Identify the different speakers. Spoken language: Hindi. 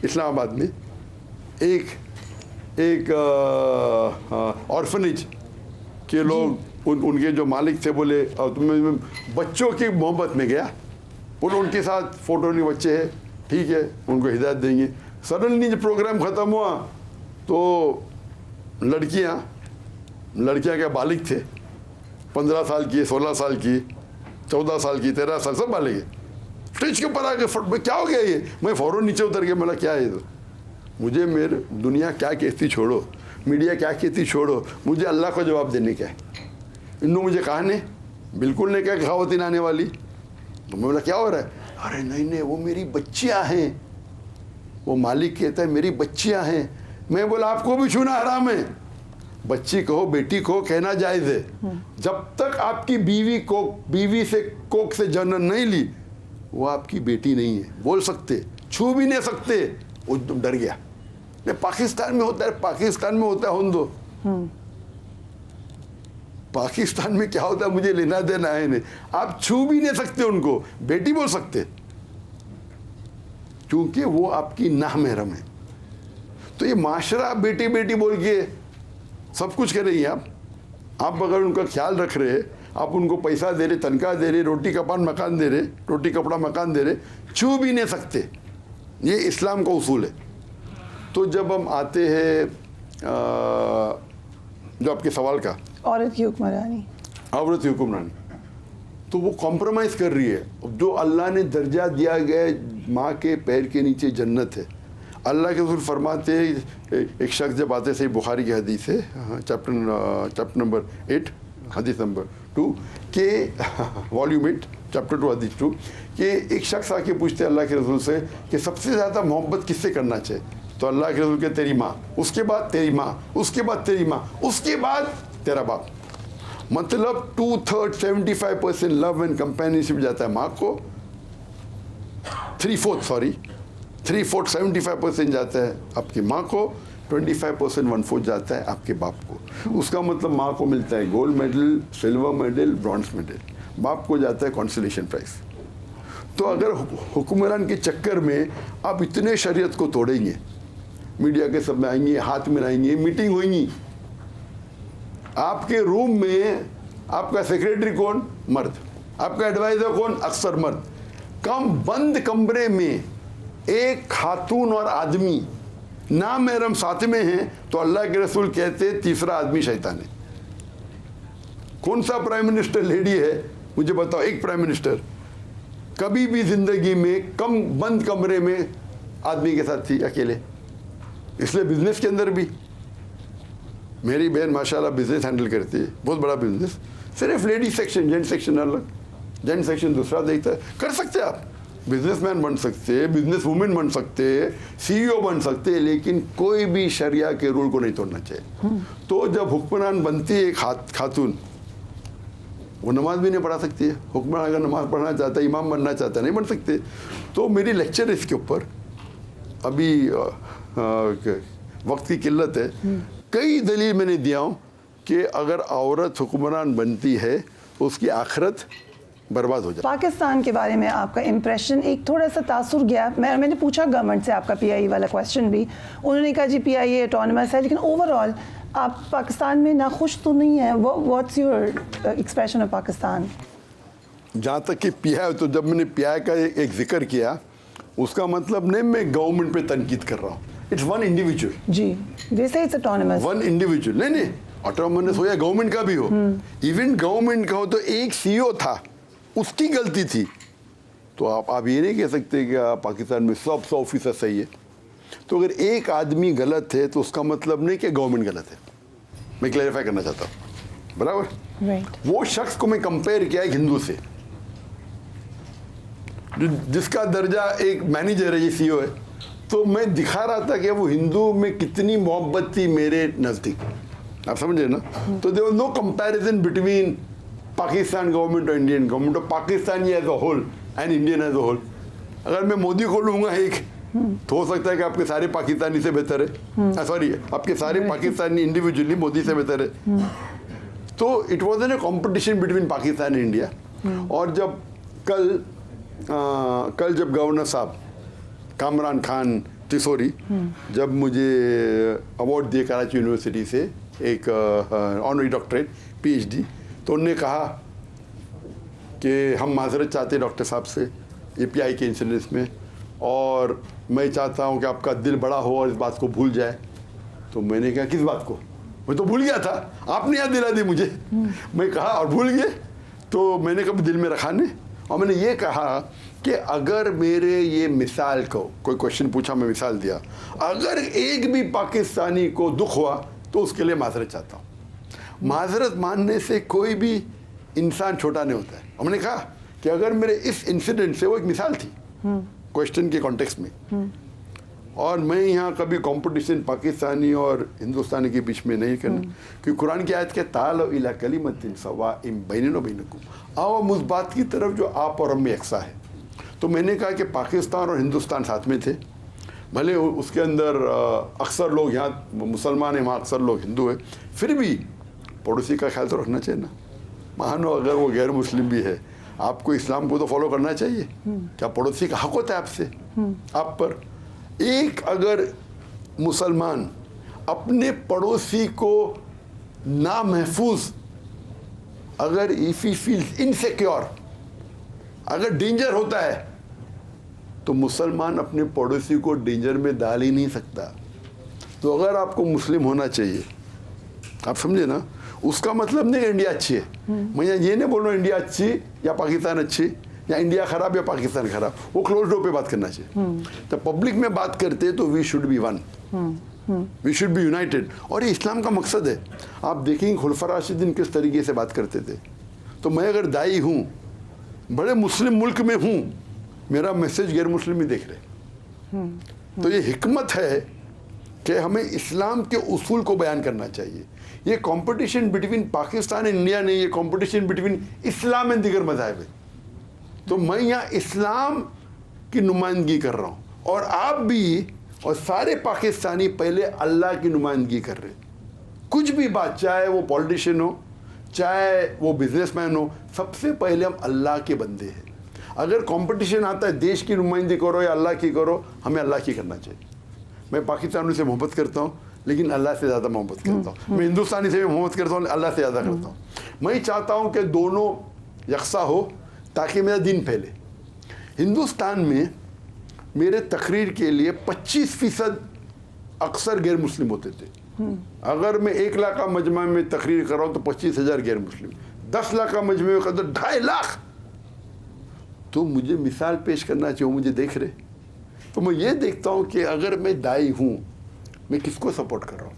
Speaker 1: इस्लामाबाद में एक ऑर्फनेज के लोग उनके जो मालिक थे बोले तुम्हें बच्चों की मोहब्बत में गया, बोले उनके साथ फ़ोटो नहीं, बच्चे हैं, ठीक है उनको हिदायत देंगे। सडनली जब प्रोग्राम ख़त्म हुआ तो लड़कियां क्या बालिग थे, 15 साल की, 16 साल की, 14 साल की, 13 साल, सब बालिग है। स्टेज के ऊपर आके क्या हो गया ये, मैं फ़ौरन नीचे उतर के बोला क्या है तो मुझे मेरे दुनिया क्या कहती छोड़ो, मीडिया क्या कहती छोड़ो, मुझे अल्लाह को जवाब देने का है। इन्होंने मुझे कहा नहीं, बिल्कुल नहीं क्या कहावत आने वाली। तो मैं बोला क्या हो रहा है, अरे नहीं वो मेरी बच्चियां हैं। वो मालिक कहता है मेरी बच्चियां हैं। मैं बोला आपको भी छूना हराम है, बच्ची कहो बेटी कहो कहना जायज़ है, जब तक आपकी बीवी से कोख से जन्म नहीं ली वो आपकी बेटी नहीं है, बोल सकते, छू भी नहीं सकते। वो डर गया। नहीं पाकिस्तान में होता है, पाकिस्तान में होता है हुंदो, पाकिस्तान में क्या होता है मुझे लेना देना है नहीं। आप छू भी नहीं सकते उनको, बेटी बोल सकते क्योंकि वो आपकी नामहरम है। तो ये माशरा बेटी बेटी बोल के सब कुछ कर रही है। आप अगर उनका ख्याल रख रहे, आप उनको पैसा दे रहे, तनख्वाह दे रहे, रोटी कपड़ा मकान दे रहे, रोटी कपड़ा मकान दे रहे, छू भी नहीं सकते। ये इस्लाम का उसूल है। तो जब हम आते हैं जो आपके सवाल का, औरत की हुक्मरानी, तो वो कॉम्प्रोमाइज़ कर रही है। जो अल्लाह ने दर्जा दिया गया माँ के पैर के नीचे जन्नत है। अल्लाह के रसूल फरमाते एक शख्स जब आते सही बुखारी की हदीस है, चैप्टर नंबर 8 हदीस नंबर 2 के वॉल्यूम 8 चैप्टर 2 हदीस 2 कि एक शख्स आके पूछते अल्लाह के रसूल से कि सबसे ज़्यादा मोहब्बत किससे करना चाहिए। तो अल्लाह के रसूल के तेरी माँ, उसके बाद तेरी माँ, उसके बाद तेरी माँ, उसके बाद तेरा बाप। मतलब 2/3 75% लव एंड कंपेनियनशिप जाता है माँ को, 3/4 75% जाता है आपकी माँ को, 25% 1/4 जाता है आपके बाप को। उसका मतलब माँ को मिलता है gold medal, silver medal, bronze medal, बाप को जाता है कंसोलेशन प्राइज। तो अगर हुक्मरान के चक्कर में आप इतने शरीयत को तोड़ेंगे, मीडिया के सब में आएंगे, हाथ मिलाएंगे, मीटिंग होगी, आपके रूम में आपका सेक्रेटरी कौन, मर्द, आपका एडवाइजर कौन, अक्सर मर्द। कम बंद कमरे में एक खातून और आदमी नामहरम साथ में हैं तो अल्लाह के रसूल कहते तीसरा आदमी शैतान है। कौन सा प्राइम मिनिस्टर लेडी है मुझे बताओ, एक प्राइम मिनिस्टर कभी भी जिंदगी में कम बंद कमरे में आदमी के साथ थी अकेले। इसलिए बिजनेस के अंदर भी मेरी बहन माशाल्लाह बिजनेस हैंडल करती है, बहुत बड़ा बिजनेस, सिर्फ लेडी सेक्शन, जेंट सेक्शन अलग, जेंट सेक्शन दूसरा देखता है। कर सकते हैं आप, बिजनेसमैन बन सकते हैं, बिजनेस वुमेन बन सकते हैं, CEO बन सकते हैं, लेकिन कोई भी शरिया के रूल को नहीं तोड़ना चाहिए। तो जब हुक्मरान बनती है एक खातून, वो नमाज भी नहीं पढ़ा सकती है। हुक्मरान अगर नमाज पढ़ना चाहता है, इमाम बनना चाहता है, नहीं बन सकते। तो मेरी लेक्चर है इसके ऊपर, अभी वक्त की किल्लत है, कई दलील मैंने दिया हूँ कि अगर औरत हुक्मरान बनती है तो उसकी आखिरत बर्बाद हो जाए।
Speaker 2: पाकिस्तान के बारे में आपका इम्प्रेशन, एक थोड़ा सा तासुर गया। मैंने पूछा गवर्नमेंट से आपका PIE वाला क्वेश्चन भी, उन्होंने कहा जी PIE ऑटोनमस है, लेकिन ओवरऑल आप पाकिस्तान में नाखुश तो नहीं है। What's your expression of Pakistan?
Speaker 1: जहाँ तक कि PIE, तो जब मैंने PIE का एक जिक्र किया, उसका मतलब नहीं मैं गवर्नमेंट पे तनकीद कर रहा हूँ। It's one individual.
Speaker 2: जी, जैसे इट्स ऑटोनमस, वन
Speaker 1: इंडिविजुअल। नहीं ऑटोनमस हो या गवर्नमेंट का भी हो, इवन गवर्नमेंट का हो तो एक CEO था, उसकी गलती थी। तो आप ये नहीं कह सकते कि पाकिस्तान में सब ऑफिसर सही है। तो अगर एक आदमी गलत है तो उसका मतलब नहीं कि गवर्नमेंट गलत है। मैं क्लैरिफाई करना चाहता हूँ, बराबर?
Speaker 2: राइट।
Speaker 1: वो शख्स को मैं कंपेयर किया एक हिंदू से, जिसका दर्जा एक मैनेजर है, ये CEO है। तो मैं दिखा रहा था कि वो हिंदू में कितनी मोहब्बत थी मेरे नज़दीक, आप समझ रहे ना? तो there was no comparison between Pakistan government और इंडियन गवर्नमेंट, और Pakistani as a whole and Indian as a whole. अगर मैं मोदी को लूँगा एक, तो हो सकता है कि आपके सारे पाकिस्तानी से बेहतर है, सॉरी आपके सारे पाकिस्तानी इंडिविजुअली मोदी से बेहतर है। तो it was an a competition between Pakistan and India. और जब कल जब गवर्नर साहब कामरान खान तिसोरी, जब मुझे अवार्ड दिए कराची यूनिवर्सिटी से एक ऑनरी डॉक्टरेट पीएचडी, तो उन्होंने कहा कि हम माजरत चाहते हैं डॉक्टर साहब से एपीआई के इंसिडेंस में, और मैं चाहता हूं कि आपका दिल बड़ा हो और इस बात को भूल जाए। तो मैंने कहा किस बात को, मैं तो भूल गया था, आपने याद दिला दी मुझे। मैं कहा और भूल गए, तो मैंने कभी दिल में रखा नहीं। और मैंने ये कहा कि अगर मेरे ये मिसाल को कोई क्वेश्चन पूछा, मैं मिसाल दिया, अगर एक भी पाकिस्तानी को दुख हुआ तो उसके लिए माजरत चाहता हूँ। माजरत मानने से कोई भी इंसान छोटा नहीं होता है। और मैंने कहा कि अगर मेरे इस इंसिडेंट से, वो एक मिसाल थी क्वेश्चन के कॉन्टेक्स्ट में, और मैं यहाँ कभी कंपटीशन पाकिस्तानी और हिंदुस्तानी के बीच में नहीं करना, क्योंकि कुरान की आयत के तालो इला कलिमतिन सवाइम बैनना बैनकुम, आओ हम उस बात की तरफ जो आप और हम में यकसा है। तो मैंने कहा कि पाकिस्तान और हिंदुस्तान साथ में थे, भले उसके अंदर अक्सर लोग यहाँ मुसलमान हैं, वहाँ अक्सर लोग हिंदू हैं, फिर भी पड़ोसी का ख्याल तो रखना चाहिए ना। मानो अगर वो गैर मुस्लिम भी है, आपको इस्लाम को तो फॉलो करना चाहिए। क्या पड़ोसी का हक होता है आपसे, आप पर? एक अगर मुसलमान अपने पड़ोसी को ना महफूज, अगर इफ ही फील्स इनसिक्योर, अगर डेंजर होता है, तो मुसलमान अपने पड़ोसी को डेंजर में डाल ही नहीं सकता। तो अगर आपको मुस्लिम होना चाहिए, आप समझे ना, उसका मतलब नहीं इंडिया अच्छी है। मैं ये नहीं बोल रहा हूँ इंडिया अच्छी या पाकिस्तान अच्छी, या इंडिया खराब या पाकिस्तान खराब, वो क्लोज डोर पे बात करना चाहिए। तो पब्लिक में बात करते तो we should be one, we should be united, और ये इस्लाम का मकसद है। आप देखेंगे खुलफा राशिदीन किस तरीके से बात करते थे। तो मैं अगर दाई हूँ, बड़े मुस्लिम मुल्क में हूँ, मेरा मैसेज गैर मुस्लिम ही देख रहे। तो ये हिकमत है कि हमें इस्लाम के उसूल को बयान करना चाहिए। ये competition between Pakistan and India नहीं, ये कंपटीशन बिटवीन इस्लाम एंड दीगर मज़ाहिब है। तो मैं यहाँ इस्लाम की नुमाइंदगी कर रहा हूँ, और आप भी और सारे पाकिस्तानी पहले अल्लाह की नुमाइंदगी कर रहे। कुछ भी बात, चाहे वो पॉलिटिशियन हो, चाहे वो बिजनेसमैन हो, सबसे पहले हम अल्लाह के बंदे हैं। अगर कंपटीशन आता है देश की नुमाइंदगी करो या अल्लाह की करो, हमें अल्लाह की करना चाहिए। मैं पाकिस्तानी से मोहब्बत करता हूँ, लेकिन अल्लाह से ज़्यादा मोहब्बत करता हूँ। मैं हिंदुस्तानी से भी मोहब्बत करता हूँ, अल्लाह से ज़्यादा करता हूँ। मैं चाहता हूँ कि दोनों यकसा हो, ताकि मेरा दिन फैले। हिंदुस्तान में मेरे तकरीर के लिए 25% अक्सर गैर मुस्लिम होते थे। अगर मैं 1 लाख का मजमा में तकरीर कर रहा हूँ तो 25,000 गैर मुस्लिम, 10 लाख का मजमे में कर दो 2.5 लाख। तो मुझे मिसाल पेश करना चाहिए, मुझे देख रहे। तो मैं ये देखता हूँ कि अगर मैं दाई हूँ, मैं किसको सपोर्ट कर रहा हूँ।